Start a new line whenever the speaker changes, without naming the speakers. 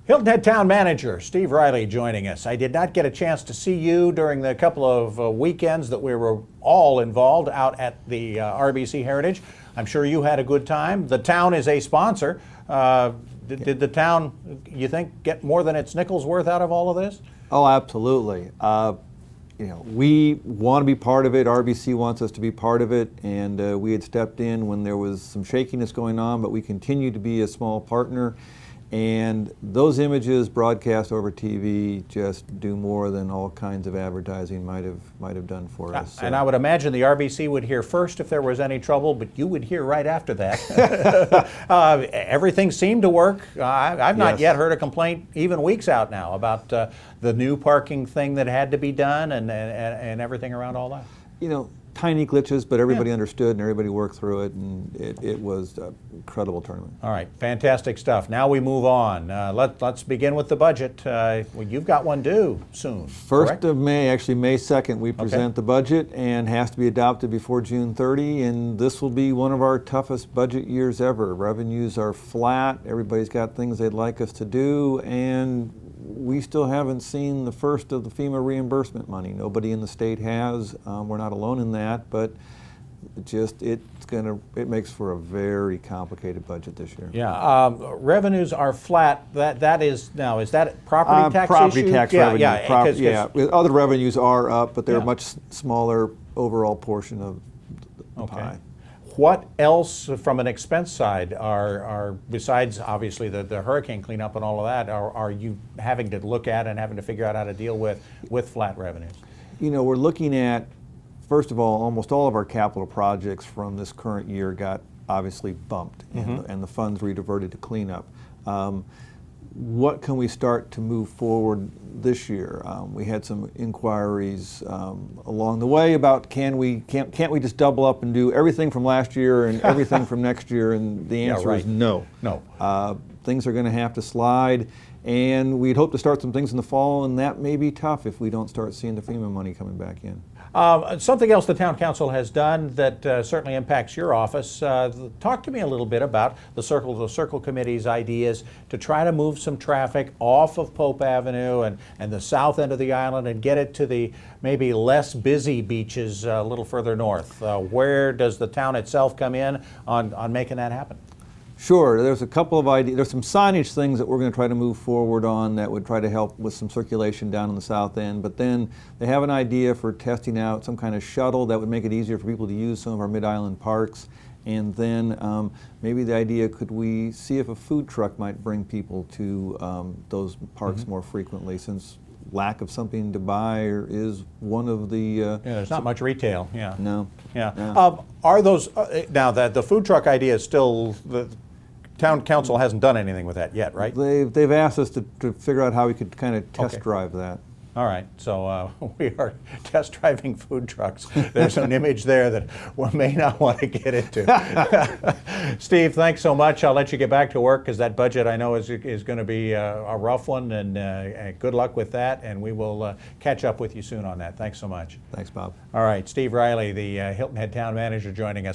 Hilton Head Town Manager Steve Riley joining us. I did not get a chance to see you during the couple of weekends that we were all involved out at the RBC Heritage. I'm sure you had a good time. The town is a sponsor. Did the town, you think, get more than its nickel's worth out of all of this?
Oh, absolutely. We want to be part of it. RBC wants us to be part of it, and we had stepped in when there was some shakiness going on, but we continue to be a small partner. And those images broadcast over TV just do more than all kinds of advertising might have done for us.
And I would imagine the RBC would hear first if there was any trouble, but you would hear right after that. Everything seemed to work. I've not yet heard a complaint, even weeks out now, about the new parking thing that had to be done and everything around all that.
Tiny glitches, but everybody understood and everybody worked through it, and it was an incredible tournament.
All right, fantastic stuff. Now we move on. Let's begin with the budget. You've got one due soon.
1st of May, actually May 2nd, we present the budget, and has to be adopted before June 30, and this will be one of our toughest budget years ever. Revenues are flat, everybody's got things they'd like us to do, and we still haven't seen the first of the FEMA reimbursement money. Nobody in the state has. We're not alone in that, but it makes for a very complicated budget this year.
Yeah, revenues are flat. Is that property tax
property
issue?
tax revenue. Other revenues are up, but they're a much smaller overall portion of the pie.
What else from an expense side are besides obviously the hurricane cleanup and all of that, are you having to look at and having to figure out how to deal with flat revenues?
We're looking at, first of all, almost all of our capital projects from this current year got obviously bumped, and the funds rediverted to cleanup. What can we start to move forward this year? We had some inquiries along the way about can't we just double up and do everything from last year and everything from next year, and the answer is no. No. Things are going to have to slide, and we'd hope to start some things in the fall, and that may be tough if we don't start seeing the FEMA money coming back in.
Something else the town council has done that certainly impacts your office. Talk to me a little bit about the Circle Committee's ideas to try to move some traffic off of Pope Avenue and the south end of the island and get it to the maybe less busy beaches a little further north. Where does the town itself come in on making that happen?
Sure, there's a couple of ideas. There's some signage things that we're going to try to move forward on that would try to help with some circulation down on the south end, but then they have an idea for testing out some kind of shuttle that would make it easier for people to use some of our mid-island parks, and then maybe the idea, could we see if a food truck might bring people to those parks more frequently, since lack of something to buy is one of the...
there's not much retail,
No.
Yeah. Are those, now that the food truck idea is still... The town council hasn't done anything with that yet, right?
They've asked us to figure out how we could kind of test drive that.
All right, so we are test driving food trucks. There's an image there that we may not want to get into. Steve, thanks so much. I'll let you get back to work because that budget I know is going to be a rough one, and good luck with that, and we will catch up with you soon on that. Thanks so much.
Thanks, Bob.
All right, Steve Riley, the Hilton Head Town Manager, joining us.